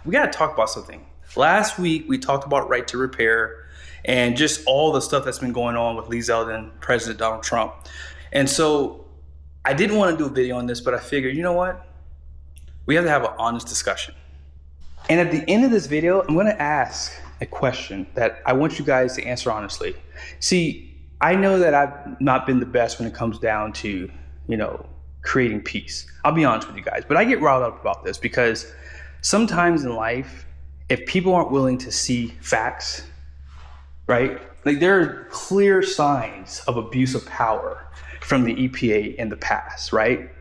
we got to talk about something. Last week, we talked about right to repair and just all the stuff that's been going on with Lee Zeldin and President Donald Trump. And so I didn't want to do a video on this, but I figured, you know what? We have to have an honest discussion. And at the end of this video, I'm going to ask a question that I want you guys to answer honestly. See, I know that I've not been the best when it comes down to, creating peace. I'll be honest with you guys, but I get riled up about this because sometimes in life, if people aren't willing to see facts, right? Like there are clear signs of abuse of power from the EPA in the past, right?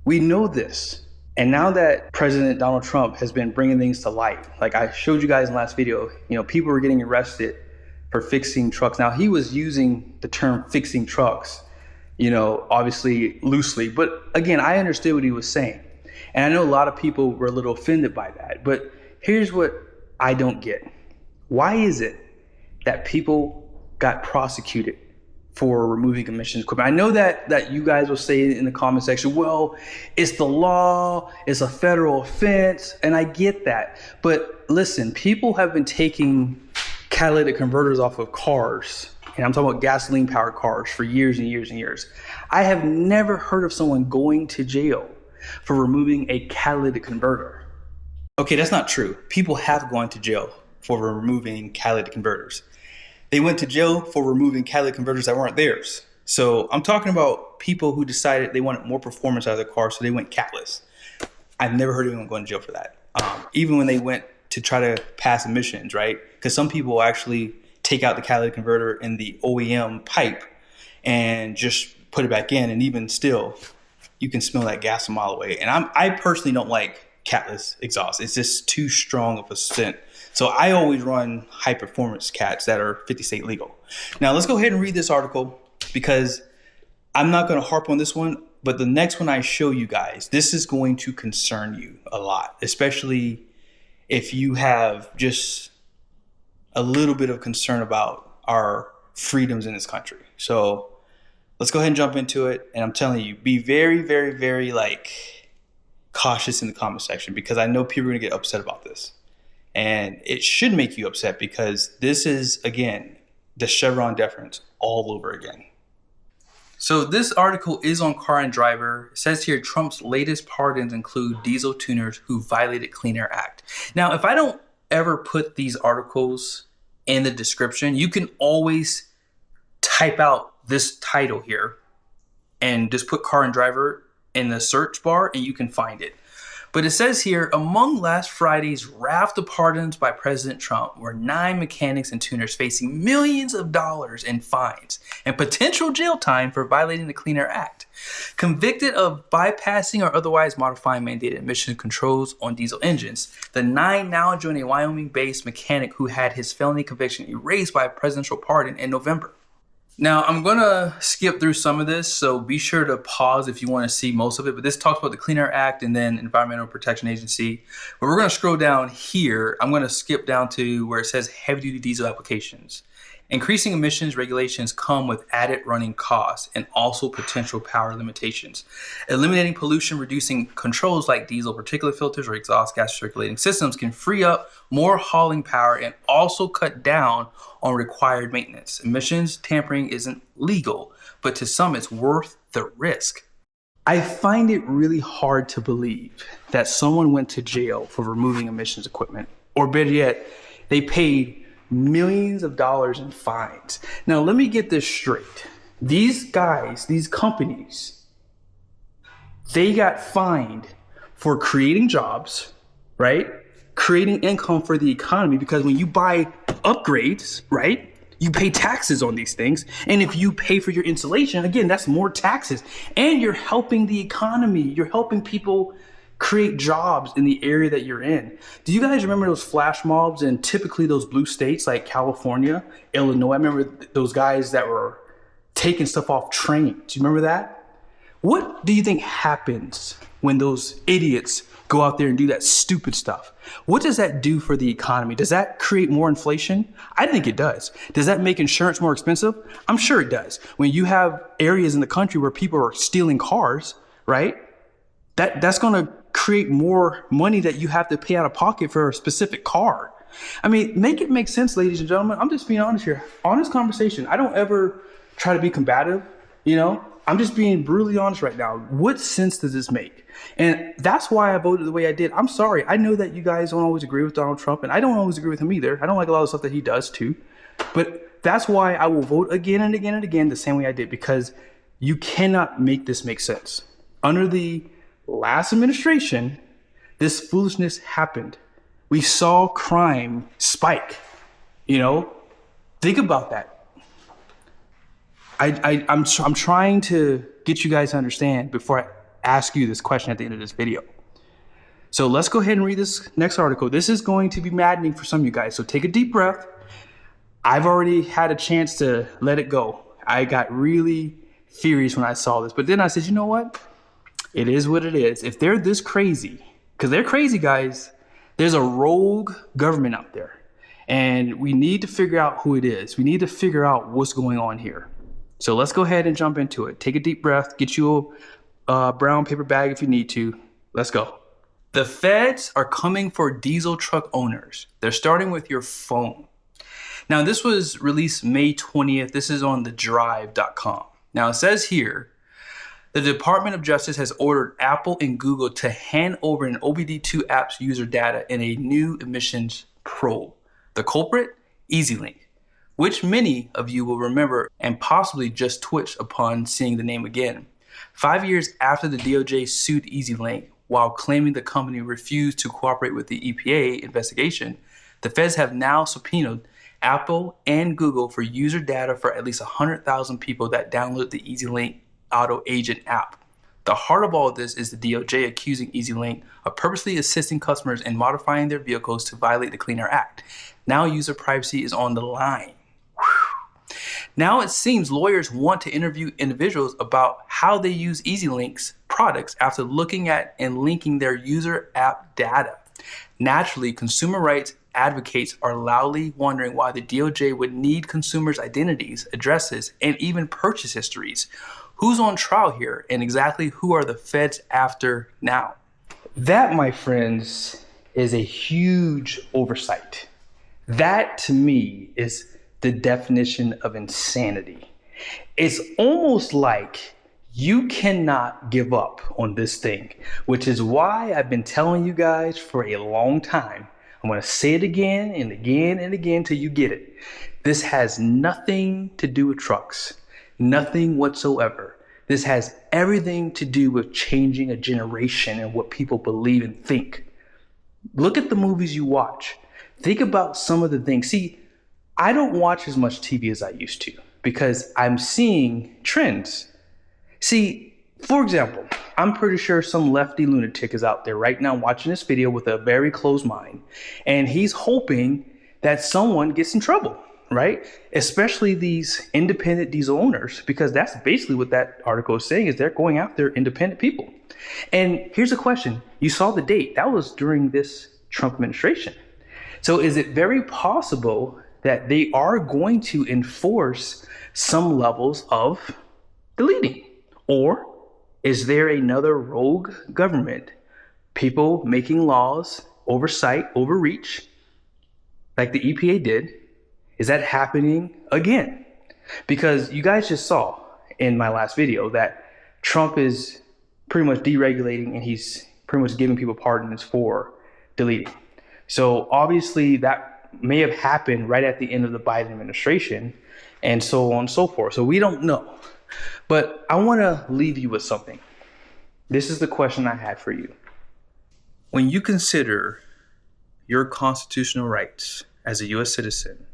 We know this. And now that President Donald Trump has been bringing things to light, like I showed you guys in the last video, people were getting arrested for fixing trucks. Now he was using the term fixing trucks, obviously loosely, but again, I understood what he was saying. And I know a lot of people were a little offended by that, but here's what I don't get. Why is it that people got prosecuted for removing emissions equipment? I know that you guys will say in the comment section, well, it's the law, it's a federal offense, and I get that. But listen, people have been taking catalytic converters off of cars, and I'm talking about gasoline powered cars, for years and years and years. I have never heard of someone going to jail for removing a catalytic converter. Okay, that's not true. People have gone to jail for removing catalytic converters. They went to jail for removing catalytic converters that weren't theirs. So I'm talking about people who decided they wanted more performance out of their car, so they went catless. I've never heard of anyone going to jail for that. Even when they went to try to pass emissions, right? Because some people actually take out the catalytic converter in the OEM pipe and just put it back in, and even still, you can smell that gas a mile away. And I personally don't like catless exhaust. It's just too strong of a scent. So I always run high performance cats that are 50 state legal. Now let's go ahead and read this article because I'm not going to harp on this one, but the next one I show you guys, this is going to concern you a lot, especially if you have just a little bit of concern about our freedoms in this country. So let's go ahead and jump into it. And I'm telling you, be very, very, very cautious in the comment section because I know people are going to get upset about this. And it should make you upset because this is, again, the Chevron deference all over again. So this article is on Car and Driver. It says here, Trump's latest pardons include diesel tuners who violated Clean Air Act. Now, if I don't ever put these articles in the description, you can always type out this title here and just put Car and Driver in the search bar and you can find it. But it says here, among last Friday's raft of pardons by President Trump were 9 mechanics and tuners facing millions of dollars in fines and potential jail time for violating the Clean Air Act. Convicted of bypassing or otherwise modifying mandated emission controls on diesel engines, the 9 now join a Wyoming-based mechanic who had his felony conviction erased by a presidential pardon in November. Now, I'm going to skip through some of this, so be sure to pause if you want to see most of it. But this talks about the Clean Air Act and then Environmental Protection Agency. But we're going to scroll down here. I'm going to skip down to where it says heavy-duty diesel applications. Increasing emissions regulations come with added running costs and also potential power limitations. Eliminating pollution-reducing controls like diesel particulate filters or exhaust gas circulating systems can free up more hauling power and also cut down on required maintenance. Emissions tampering isn't legal, but to some it's worth the risk. I find it really hard to believe that someone went to jail for removing emissions equipment, or better yet, they paid millions of dollars in fines. Now, let me get this straight. These guys, these companies, they got fined for creating jobs, right? Creating income for the economy, because when you buy upgrades, right, you pay taxes on these things. And if you pay for your installation, again, that's more taxes. And you're helping the economy. You're helping people create jobs in the area that you're in. Do you guys remember those flash mobs in typically those blue states like California, Illinois? I remember those guys that were taking stuff off trains. Do you remember that? What do you think happens when those idiots go out there and do that stupid stuff? What does that do for the economy? Does that create more inflation? I think it does. Does that make insurance more expensive? I'm sure it does. When you have areas in the country where people are stealing cars, right? That's going to create more money that you have to pay out of pocket for a specific car. I mean, make it make sense, ladies and gentlemen. I'm just being honest here. Honest conversation. I don't ever try to be combative, you know? I'm just being brutally honest right now. What sense does this make? And that's why I voted the way I did. I'm sorry. I know that you guys don't always agree with Donald Trump, and I don't always agree with him either. I don't like a lot of stuff that he does too. But that's why I will vote again and again and again the same way I did, because you cannot make this make sense. Under the last administration, this foolishness happened. We saw crime spike, you know? Think about that. I'm trying to get you guys to understand before I ask you this question at the end of this video. So let's go ahead and read this next article. This is going to be maddening for some of you guys, so take a deep breath. I've already had a chance to let it go. I got really furious when I saw this, but then I said, you know what? It is what it is. If they're this crazy, because they're crazy, guys, there's a rogue government out there, and we need to figure out who it is. We need to figure out what's going on here. So let's go ahead and jump into it. Take a deep breath, get you a brown paper bag if you need to. Let's go. The feds are coming for diesel truck owners. They're starting with your phone. Now, this was released May 20th. This is on thedrive.com. Now, it says here, the Department of Justice has ordered Apple and Google to hand over an OBD2 app's user data in a new emissions probe. The culprit? EasyLink, which many of you will remember and possibly just twitch upon seeing the name again. 5 years after the DOJ sued EasyLink while claiming the company refused to cooperate with the EPA investigation, the feds have now subpoenaed Apple and Google for user data for at least 100,000 people that download the EasyLink Auto Agent app. The heart of all of this is the DOJ accusing EasyLink of purposely assisting customers in modifying their vehicles to violate the Clean Air Act. Now user privacy is on the line. Now it seems lawyers want to interview individuals about how they use EasyLink's products after looking at and linking their user app data. Naturally, consumer rights advocates are loudly wondering why the DOJ would need consumers' identities, addresses, and even purchase histories. Who's on trial here, and exactly who are the feds after now? That, my friends, is a huge oversight. That, to me, is the definition of insanity. It's almost like you cannot give up on this thing, which is why I've been telling you guys for a long time. I'm going to say it again and again and again till you get it. This has nothing to do with trucks, nothing whatsoever. This has everything to do with changing a generation and what people believe and think. Look at the movies you watch. Think about some of the things. See, I don't watch as much TV as I used to because I'm seeing trends. See, for example, I'm pretty sure some lefty lunatic is out there right now watching this video with a very closed mind, and he's hoping that someone gets in trouble, right? Especially these independent diesel owners, because that's basically what that article is saying, is they're going after independent people. And here's a question. You saw the date. That was during this Trump administration. So is it very possible that they are going to enforce some levels of deleting? Or is there another rogue government, people making laws, oversight, overreach, like the EPA did? Is that happening again? Because you guys just saw in my last video that Trump is pretty much deregulating, and he's pretty much giving people pardons for deleting. So obviously that may have happened right at the end of the Biden administration, and so on and so forth. So we don't know. But I want to leave you with something. This is the question I had for you. When you consider your constitutional rights as a U.S. citizen,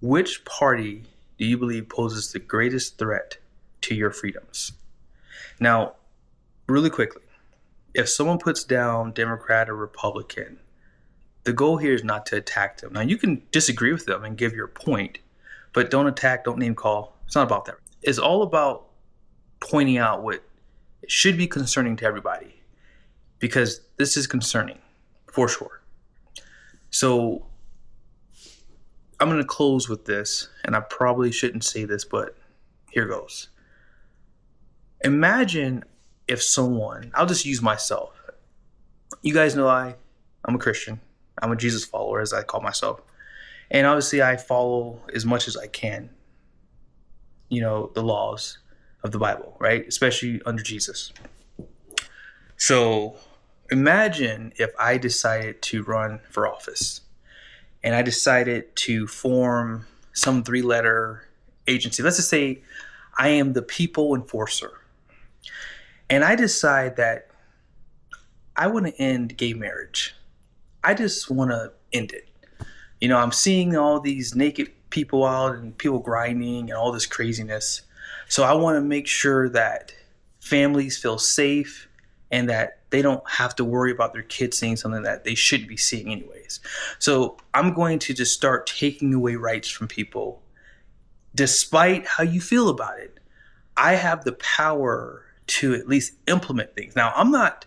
which party do you believe poses the greatest threat to your freedoms? Now, really quickly, if someone puts down Democrat or Republican, the goal here is not to attack them. Now, you can disagree with them and give your point, but don't attack, don't name call. It's not about that. It's all about pointing out what should be concerning to everybody, because this is concerning for sure. So I'm going to close with this, and I probably shouldn't say this, but here goes. Imagine if someone, I'll just use myself. you guys know I'm a Christian. I'm a Jesus follower, as I call myself. And obviously I follow as much as I can, the laws of the Bible, right? Especially under Jesus. So imagine if I decided to run for office and I decided to form some 3-letter agency. Let's just say I am the people enforcer. And I decide that I want to end gay marriage. I just want to end it. I'm seeing all these naked people out and people grinding and all this craziness. So I want to make sure that families feel safe and that they don't have to worry about their kids seeing something that they shouldn't be seeing anyways. So I'm going to just start taking away rights from people, despite how you feel about it. I have the power to at least implement things. Now, I'm not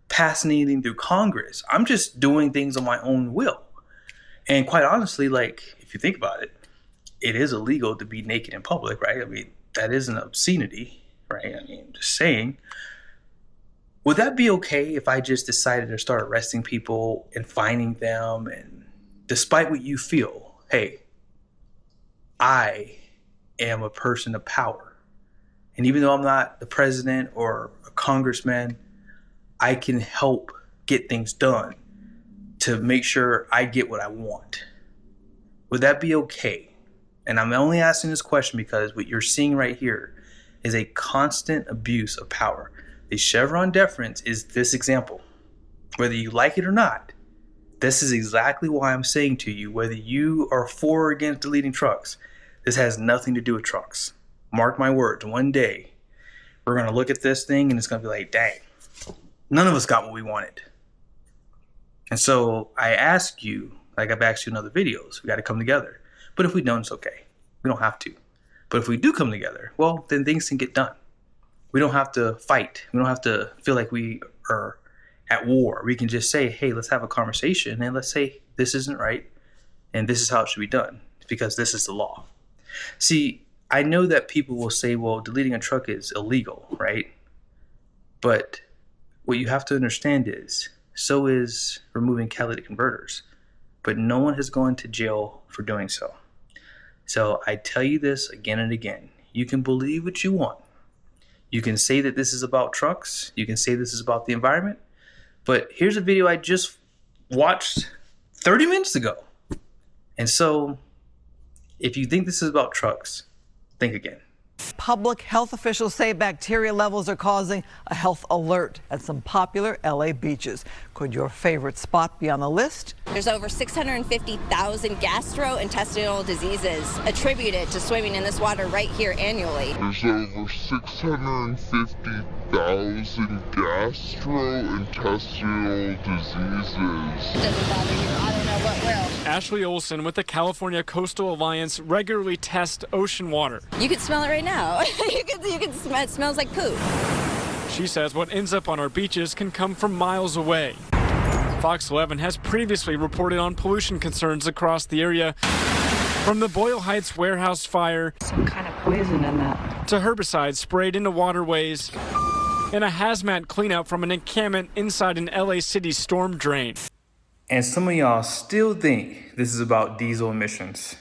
passing anything through Congress. I'm just doing things on my own will. And quite honestly, if you think about it, it is illegal to be naked in public, right? I mean, that is an obscenity, right? I mean, just saying. Would that be okay if I just decided to start arresting people and fining them? And despite what you feel, hey, I am a person of power. And even though I'm not the president or a congressman, I can help get things done to make sure I get what I want. Would that be okay? And I'm only asking this question because what you're seeing right here is a constant abuse of power. The Chevron deference is this example. Whether you like it or not, this is exactly why I'm saying to you, whether you are for or against deleting trucks, this has nothing to do with trucks. Mark my words, one day we're going to look at this thing and it's going to be like, dang, none of us got what we wanted. And so I ask you, like I've asked you in other videos, we got to come together. But if we don't, it's okay. We don't have to. But if we do come together, well, then things can get done. We don't have to fight. We don't have to feel like we are at war. We can just say, hey, let's have a conversation and let's say this isn't right and this is how it should be done because this is the law. See, I know that people will say, well, deleting a truck is illegal, right? But what you have to understand is, so is removing catalytic converters. But no one has gone to jail for doing so. So I tell you this again and again. You can believe what you want. You can say that this is about trucks. You can say this is about the environment. But here's a video I just watched 30 minutes ago. And so if you think this is about trucks, think again. Public health officials say bacteria levels are causing a health alert at some popular LA beaches. Could your favorite spot be on the list? There's over 650,000 gastrointestinal diseases attributed to swimming in this water right here annually. There's over 650,000 gastrointestinal diseases. It doesn't bother you. I don't know what will. Ashley Olson with the California Coastal Alliance regularly tests ocean water. You can smell it right now. you can smell it. Smells like poop. She says what ends up on our beaches can come from miles away. Fox 11 has previously reported on pollution concerns across the area, from the Boyle Heights warehouse fire, some kind of poison in that, to herbicides sprayed into waterways, and a hazmat cleanup from an encampment inside an LA City storm drain. And some of y'all still think this is about diesel emissions.